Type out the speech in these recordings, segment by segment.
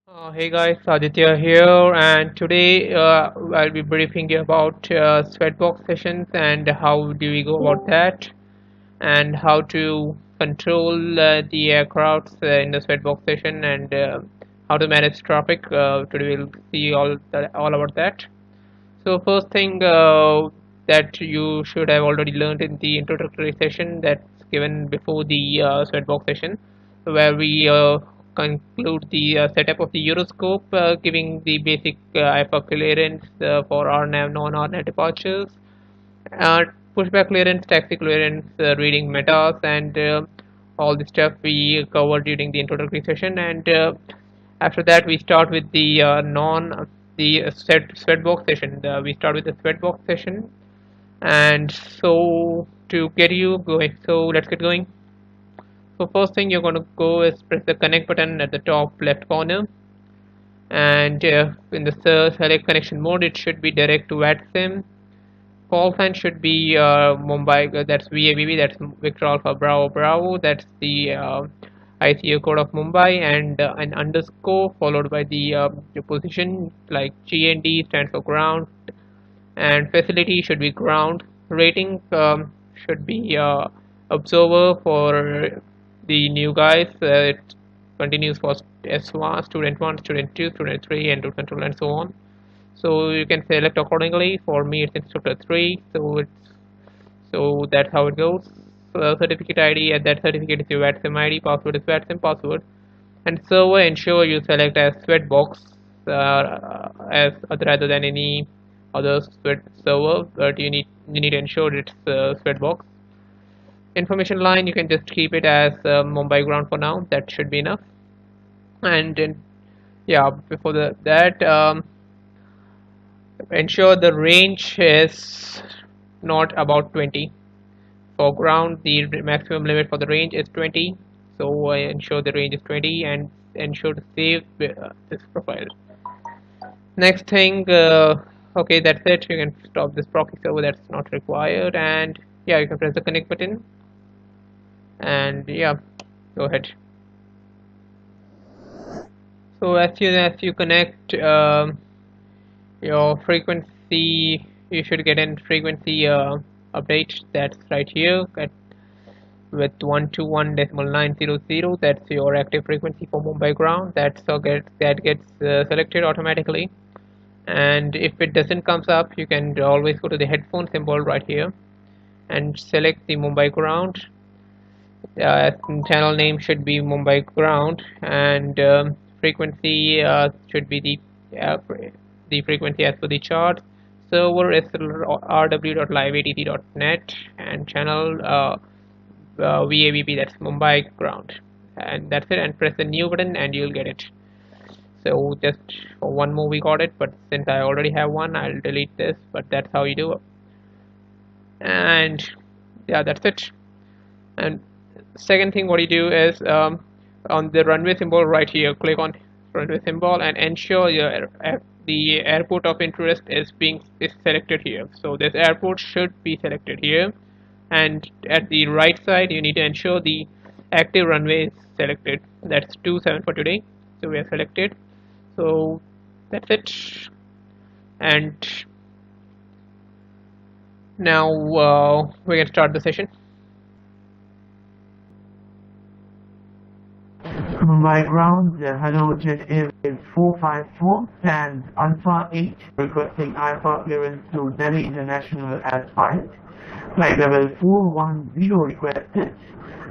Hey guys, Aditya here, and today I'll be briefing you about Sweatbox sessions and how do we go about that, and how to control the aircrafts in the Sweatbox session, and how to manage traffic. Today we'll see all about that. So first thing that you should have already learned in the introductory session that's given before the Sweatbox session, where we conclude the setup of the EuroScope, giving the basic IFA clearance for RNAV, non-RNAV departures, uh, pushback clearance, taxi clearance, reading metas, and all the stuff we covered during the introductory session. And after that, we start with the non the sweatbox session. We start with the sweatbox session, and so to get you going, so let's get going. So first thing you're going to go is press the connect button at the top left corner, and in the select connection mode, it should be direct to VATSIM. Call sign should be Mumbai, that's VABB, that's Victor Alpha Bravo Bravo, that's the ICU code of Mumbai, and an underscore followed by the position, like GND stands for ground, and facility should be ground. Rating should be observer for the new guys. It continues for S1, student 1, student 2, student 3, and route control, and so on. So you can select accordingly. For me, it's instructor 3, so that's how it goes. So certificate ID, and that certificate is your VATSIM ID, password is VATSIM password, and server ensure you select as Sweatbox as rather than any other Sweat server, but you need to ensure it's Sweatbox. Information line, you can just keep it as Mumbai ground for now. That should be enough. And yeah, before that. Ensure the range is not about 20. For ground, the maximum limit for the range is 20, so ensure the range is 20 and ensure to save this profile. Next thing, okay, that's it. You can stop this proxy server, that's not required, and yeah, you can press the connect button, and yeah, go ahead. So as soon as you connect your frequency, you should get an frequency update. That's right here with 121.900. That's your active frequency for Mumbai ground. That gets selected automatically, and if it doesn't comes up, you can always go to the headphone symbol right here and select the Mumbai ground. Channel name should be Mumbai ground, and frequency should be the frequency as per the chart. Server is rw.liveatt.net, and channel VABB, that's Mumbai ground, and that's it. And press the new button and you'll get it. So just for one more we got it, but since I already have one, I'll delete this, but that's how you do it. And yeah, that's it. And second thing what you do is on the runway symbol right here, click on runway symbol and ensure the airport of interest is selected here. So this airport should be selected here, and at the right side you need to ensure the active runway is selected. That's 27 for today, so we are selected. So that's it. And now we can start the session. Mumbai ground, the hello jet is 454 and Alpha 8 requesting Alpha clearance to Delhi International as flight. Flight level 410 requested,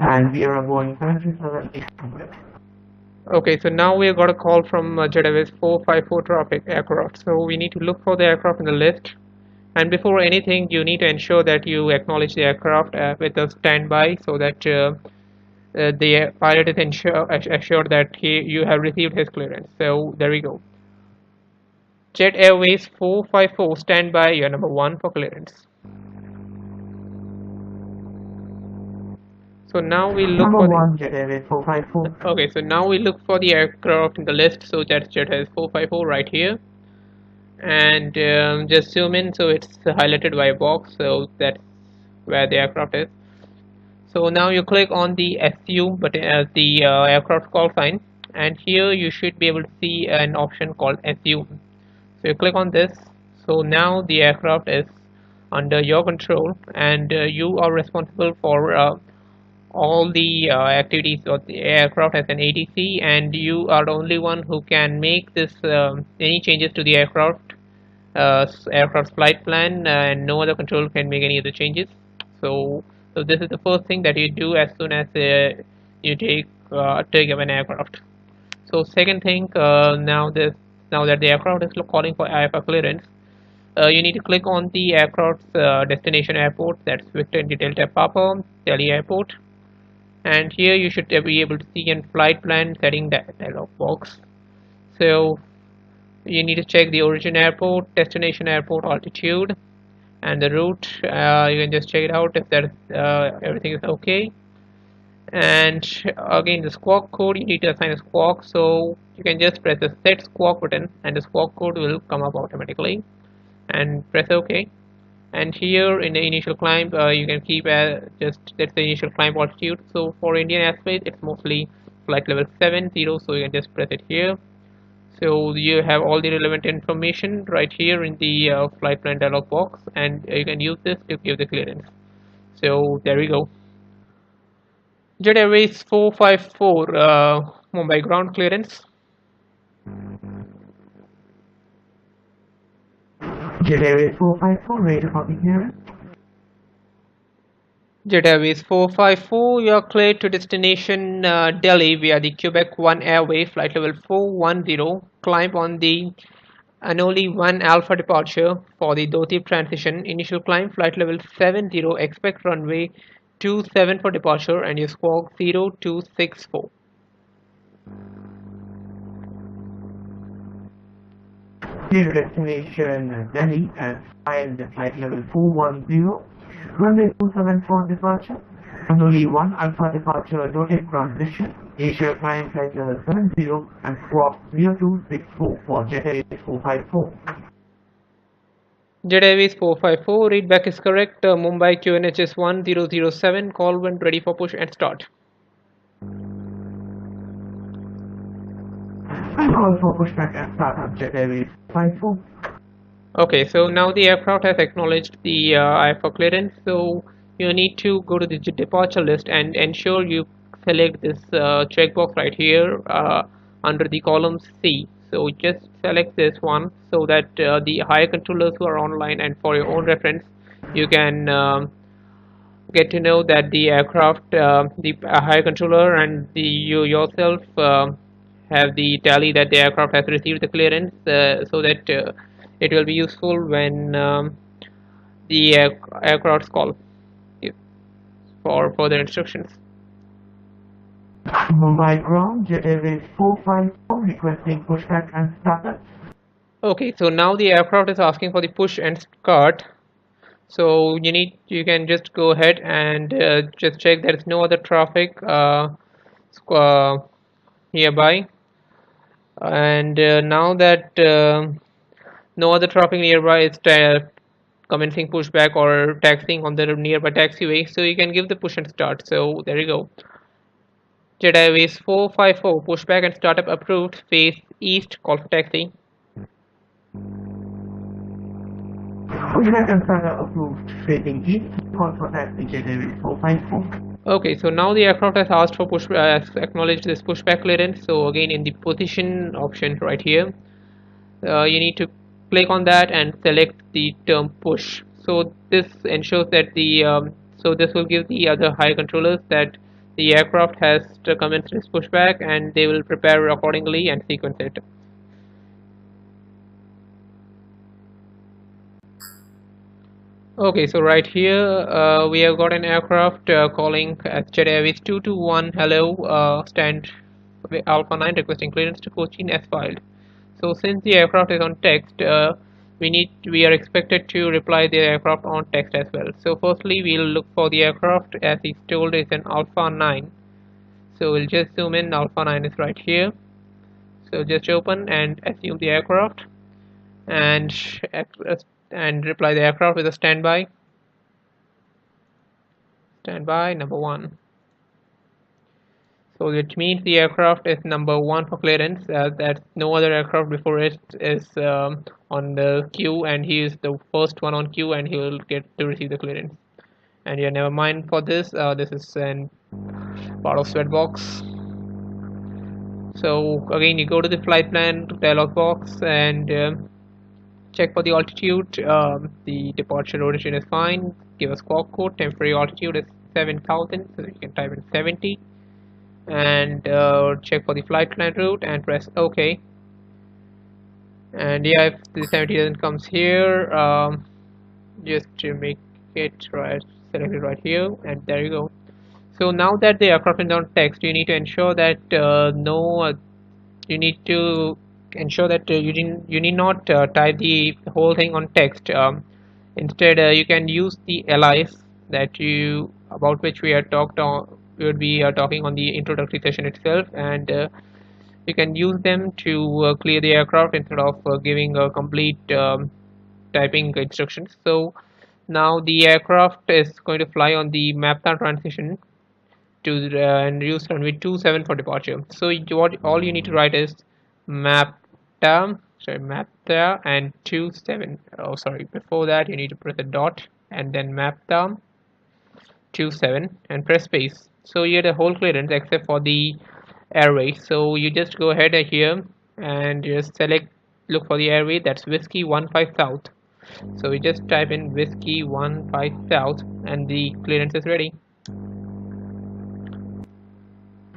and we are going 778. Okay, so now we have got a call from Jet Airways 454 traffic aircraft. So we need to look for the aircraft in the list. And before anything, you need to ensure that you acknowledge the aircraft with a standby, so that the pilot is assured that you have received his clearance. So there we go. Jet Airways 454, standby, you're number 1 for clearance. So now we look Number for 1 Jet Airways 454. Okay, so now we look for the aircraft in the list. So that's Jet Airways 454 right here, and just zoom in so it's highlighted by a box, so that's where the aircraft is. So now you click on the SU button, the aircraft call sign, and here you should be able to see an option called assume. So you click on this. So now the aircraft is under your control, and you are responsible for all the activities of the aircraft as an ATC, and you are the only one who can make this any changes to the aircraft's flight plan, and no other control can make any other changes. So this is the first thing that you do as soon as you take up an aircraft. So second thing, now that the aircraft is calling for IFR clearance, you need to click on the aircraft's destination airport, that's Victor India Delta Papa Delhi Airport, and here you should be able to see a flight plan setting dialog box. So you need to check the origin airport, destination airport altitude, and the route. You can just check it out if that everything is okay. And again, the squawk code, you need to assign a squawk, so you can just press the set squawk button and the squawk code will come up automatically, and press OK. And here in the initial climb, you can keep just that's the initial climb altitude. So for Indian airspace, it's mostly flight level 70, so you can just press it here. So you have all the relevant information right here in the flight plan dialog box, and you can use this to give the clearance. So there we go. Jet Airways 454 Mumbai ground clearance. Jet Airways 454, ready to copy clearance. Jet Airways 454, you are cleared to destination Delhi via the Quebec 1 Airway, flight level 410. Climb on the Anoli 1 Alpha departure for the Dotip transition. Initial climb, flight level 70. Expect runway 27 for departure, and you squawk 0264. Zero destination Delhi and find the flight level 410. Runway 274 departure. Anoli 1 Alpha departure, Dotip transition. Asia climb flight level 70 and squawk 0264 for Jet Airways 454. Jet Airways 454, readback is correct. Mumbai QNHS 1007, call when ready for push and start. And call for pushback and start up Jet Airways 54. Okay, so now the aircraft has acknowledged the IFR clearance, so you need to go to the departure list and ensure you select this checkbox right here under the column C. So just select this one so that the higher controllers who are online, and for your own reference, you can get to know that the aircraft, the higher controller and you yourself have the tally that the aircraft has received the clearance, so that it will be useful when the aircraft's call for further instructions. Mumbai ground, Jet Airways 454 requesting pushback and startup. Okay, so now the aircraft is asking for the push and start. So you can just go ahead and just check there is no other traffic nearby, and now that no other traffic nearby is commencing pushback or taxiing on the nearby taxiway, so you can give the push and start. So there you go. Jet Airways 454, pushback and startup approved, face east, call for taxi. Pushback and startup approved, facing east, call for taxi Jet Airways 454. Okay, so now the aircraft has asked for has acknowledged this pushback clearance. So again, in the position option right here, you need to click on that and select the term push. So this ensures that so this will give the other high controllers that the aircraft has to commence this pushback, and they will prepare accordingly and sequence it. Okay, so right here we have got an aircraft calling as Jet Airways 221 hello, stand Alpha 9 requesting clearance to Cochin as filed. So since the aircraft is on text, we are expected to reply the aircraft on text as well. So firstly we'll look for the aircraft, as he's told it's an Alpha 9. So we'll just zoom in. Alpha 9 is right here. So just open and assume the aircraft, and reply the aircraft with a standby number 1. So which means the aircraft is number one for clearance, that no other aircraft before it is on the queue, and he is the first one on queue, and he will get to receive the clearance. And yeah, never mind for this. This is an part of Sweatbox. So again, you go to the flight plan dialog box and check for the altitude. The departure rotation is fine. Give a squawk code. Temporary altitude is 7,000, so you can type in 70. And check for the flight plan route and press OK. And yeah, if the 70 doesn't comes here, just to make it right, select it right here, and there you go. So now that the aircraft is on text, you need to ensure that you need to ensure that you need not type the whole thing on text. Instead, you can use the LIs that you about which we are we would be talking on the introductory session itself, and you can use them to clear the aircraft instead of giving a complete typing instructions. So now the aircraft is going to fly on the MAPTA transition to and use runway 27 for departure. So what all you need to write is MAPTA and 27. Oh, sorry. Before that, you need to press a dot and then MAPTA 27 and press space. So you get a whole clearance except for the airway. So you just go ahead here and just look for the airway. That's Whiskey 15 South. So we just type in Whiskey 15 South and the clearance is ready.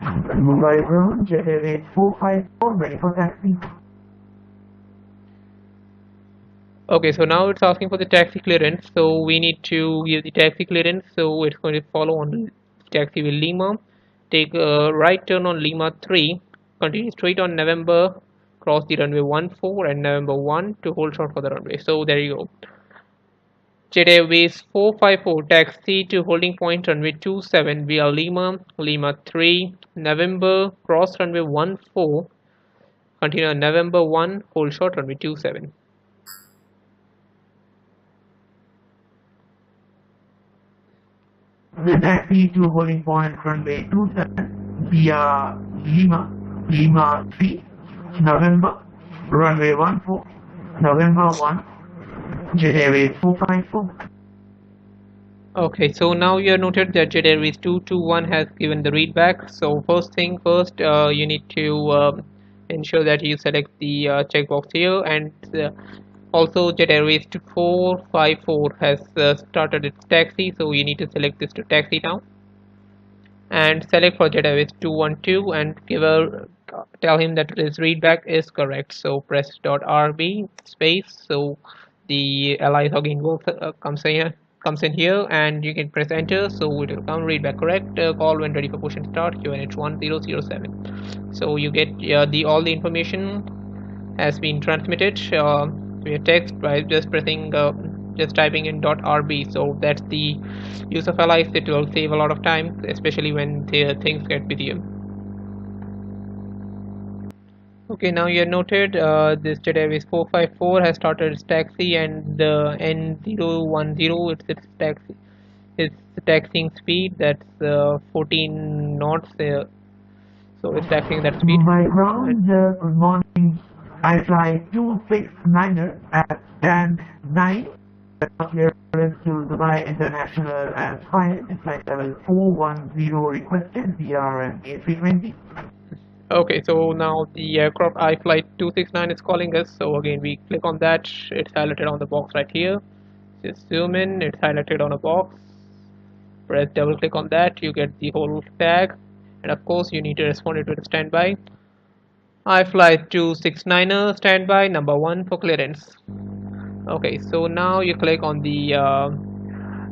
Mumbai road, JAV 454, ready for taxi. Okay, so now it's asking for the taxi clearance, so we need to give the taxi clearance. So it's going to follow on taxiway Lima, take a right turn on Lima 3, continue straight on November, cross the runway 14 and November 1 to hold short for the runway. So there you go. Jet Airways 454 taxi to holding point runway 27 via Lima, Lima 3, November, cross runway 14, continue on November 1, hold short runway 27. The taxi to holding point runway 27 via Lima, Lima 3, November, runway 14, November 1, Jet Airways 454. Okay, so now you have noted that Jet Airways 221 has given the readback. So first thing first, you need to ensure that you select the checkbox here, and also Jet Airways 454 has started its taxi, so you need to select this to taxi now, and select for Jet Airways 212 and tell him that his readback is correct. So press .rb space, so the LI again comes in here, and you can press enter, so it will come readback correct. Call when ready for push and start, QNH 1007. So you get all the information has been transmitted to your text by just typing in .rb. So that's the use of LIs. It will save a lot of time, especially when the things get busy. Okay, now you have noted this Jet Airways 454 has started its taxi, and the N010 its taxi. Its taxiing speed, that's 14 knots. So it's taxiing that speed. My ground, good morning. I fly 269er at stand 9. Clearance to Dubai International as flight level 410 requested VRM A320. Okay, so now the aircraft iFlight 269 is calling us. So again, we click on that. It's highlighted on the box right here. Just zoom in. It's highlighted on a box. Press double click on that. You get the whole tag, and of course you need to respond it with a standby. iFlight 269er standby number 1 for clearance. Okay, so now you click on the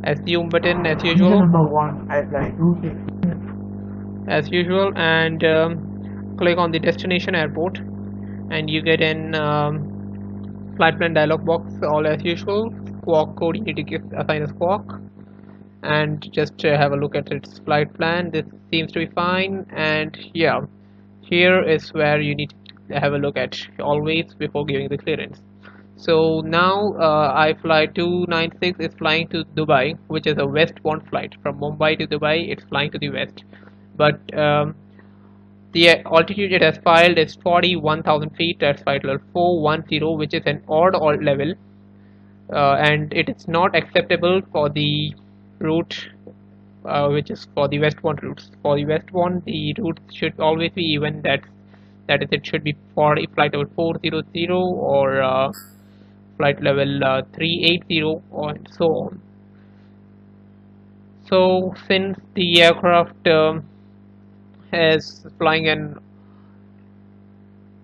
assume button as usual. Number 1 iFlight 269. As usual, and click on the destination airport, and you get an flight plan dialog box all as usual. Squawk code, you need to assign a squawk, and just have a look at its flight plan. This seems to be fine, and yeah, here is where you need to have a look at always before giving the clearance. So now iFlight 296 is flying to Dubai, which is a westbound flight from Mumbai to Dubai. It's flying to the west, but the altitude it has filed is 41,000 feet. That's flight level 410, which is an odd level, and it is not acceptable for the route which is for the westbound routes. For the westbound, the route should always be even. That is, it should be for flight level 400 or flight level 380, and so on. So since the aircraft is flying an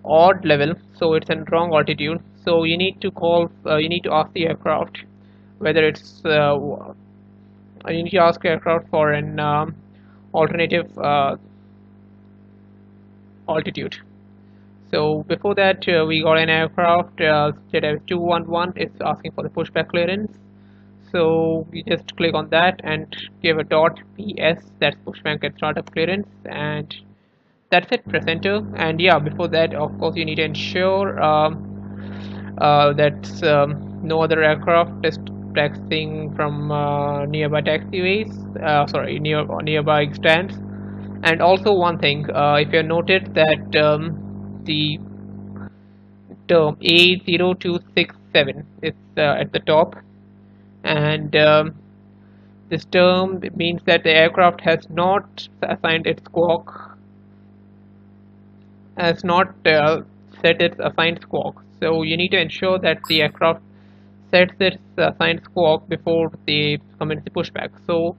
odd level, so it's in wrong altitude. So you need to ask the aircraft whether it's you need to ask aircraft for an alternative altitude. So before that, we got an aircraft ZF211. It's asking for the pushback clearance. So you just click on that and give a .ps, that's pushback and startup clearance, and that's it. Press enter. And yeah, before that, of course, you need to ensure that no other aircraft is taxiing from nearby taxiways, nearby stands. And also one thing, if you noted that the term A0267 is at the top, and this term means that the aircraft has not assigned its squawk, has not set its assigned squawk. So you need to ensure that the aircraft sets its assigned squawk before they commence the pushback. So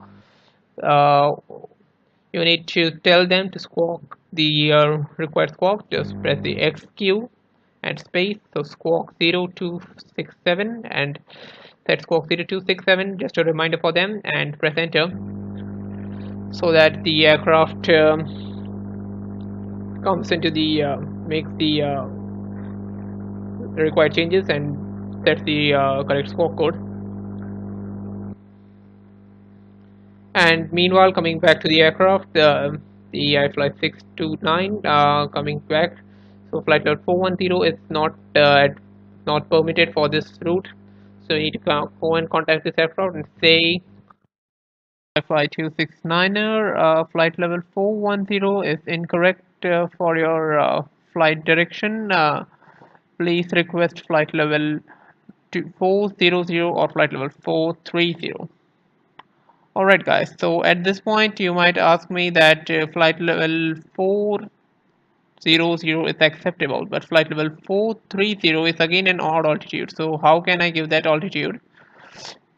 you need to tell them to squawk the required squawk. Just press the XQ and space, so squawk 0267 and set squawk 0267, just a reminder for them, and press enter, so that the aircraft comes into the makes the required changes and sets the correct squawk code. And meanwhile, coming back to the aircraft, the flight 629 coming back. So flight level 410 is not permitted for this route. So you need to go and contact this aircraft and say, flight 269er, flight level 410 is incorrect for your flight direction. Please request flight level 400 or flight level 430. Alright guys, so at this point you might ask me that flight level 400 is acceptable, but flight level 430 is again an odd altitude. So how can I give that altitude?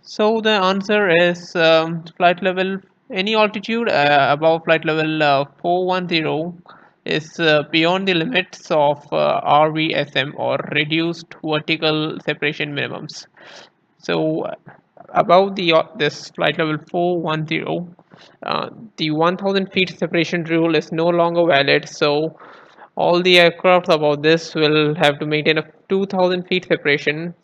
So the answer is flight level, any altitude above flight level 410 is beyond the limits of RVSM, or reduced vertical separation minimums. So above this flight level 410, the 1000 feet separation rule is no longer valid. So all the aircraft above this will have to maintain a 2000 feet separation,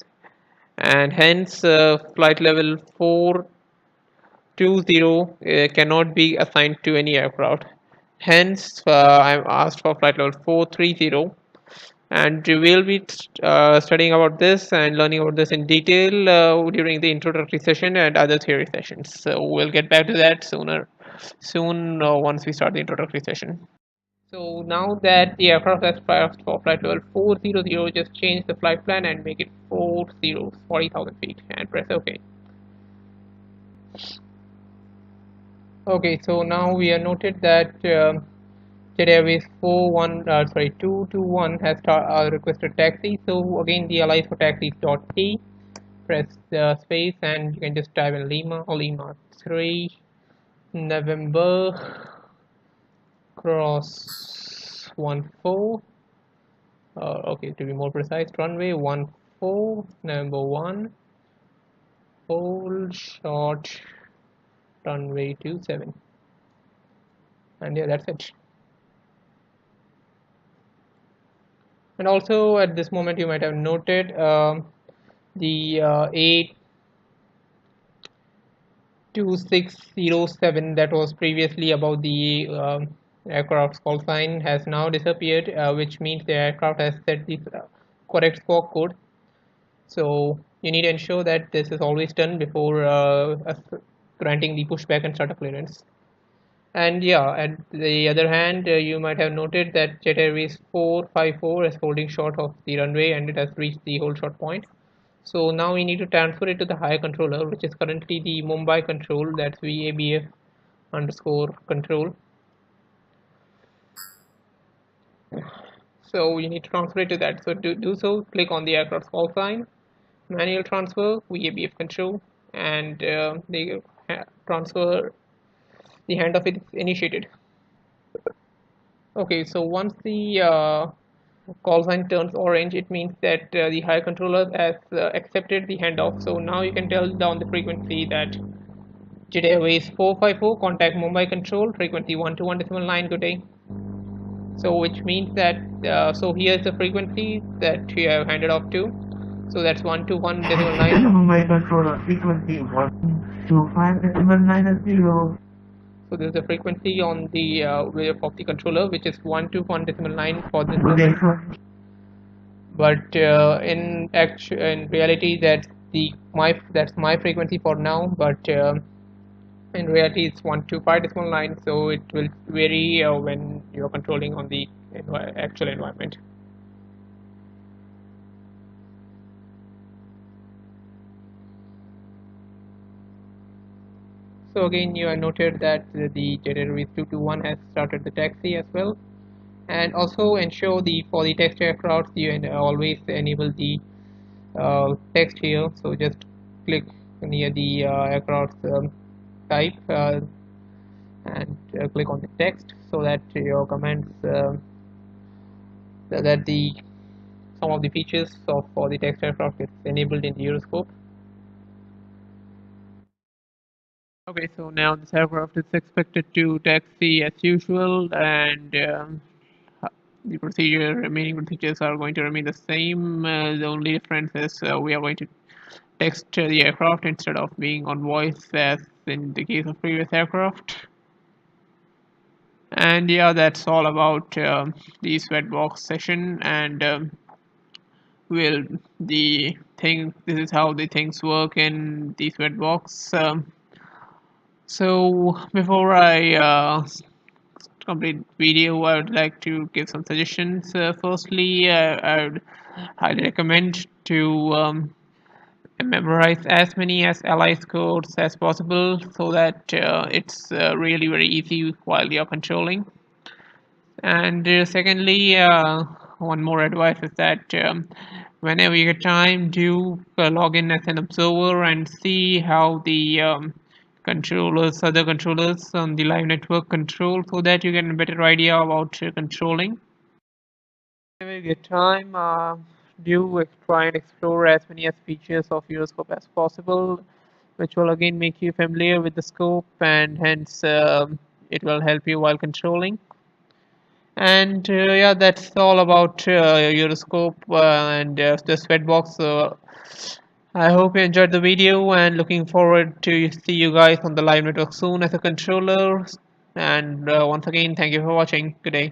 and hence flight level 420 cannot be assigned to any aircraft. Hence I'm asked for flight level 430, and we will be studying about this and learning about this in detail during the introductory session and other theory sessions. So we'll get back to that soon once we start the introductory session. So now that the aircraft has passed for flight level 400, just change the flight plan and make it 40,000 feet and press OK. Okay, so now we have noted that Jet Airways 221 has requested taxi. So again, the alias for taxi is .t. Press the space and you can just type in Lima 3 November cross 14. Okay, to be more precise, runway 14 number 1 hold short runway 27, and yeah, that's it. And also at this moment you might have noted the A2607 that was previously about the aircraft's call sign has now disappeared, which means the aircraft has set the correct squawk code. So you need to ensure that this is always done before granting the pushback and startup clearance. And yeah, at the other hand, you might have noted that Jet Airways 454 is holding short of the runway and it has reached the hold short point. So now we need to transfer it to the higher controller, which is currently the Mumbai control, that's VABF underscore control. So you need to transfer it to that. So to do so, click on the aircraft call sign, manual transfer, VABF control, and the transfer, the handoff is initiated. Okay, so once the call sign turns orange, it means that the higher controller has accepted the handoff. So now you can tell down the frequency that Jet Airways 454 contact Mumbai control frequency 121.9. Good day. So which means that so here's the frequency that you have handed off to. So that's 121.9. My controller frequency 125.9 So there's a frequency on the wave of the controller which is 121.9 for this. But in reality that's my frequency for now. But in reality it's 125.9. So it will vary when you're controlling on the actual environment. So again, you have noted that the Jet Airways 221 has started the taxi as well, and also ensure the for the text aircraft you always enable the text here. So just click near the aircraft type and click on the text so that your commands that the some of the features of for the text aircraft is enabled in the EuroScope. Okay, so now this aircraft is expected to taxi as usual, and the remaining procedures are going to remain the same. The only difference is we are going to text the aircraft instead of being on voice as in the case of previous aircraft. And yeah, that's all about the Sweatbox session. And well, this is how the things work in the Sweatbox. So before I complete video, I would like to give some suggestions. Firstly, I would highly recommend to memorize as many as allies codes as possible so that it's really very easy while you're controlling. And secondly, one more advice is that whenever you get time, do log in as an observer and see how the other controllers on the live network control so that you get a better idea about controlling. Whenever you get time, do try and explore as many as features of EuroScope as possible, which will again make you familiar with the scope and hence it will help you while controlling. And yeah, that's all about EuroScope and the Sweatbox. I hope you enjoyed the video and looking forward to see you guys on the live network soon as a controller. And once again, thank you for watching. Good day.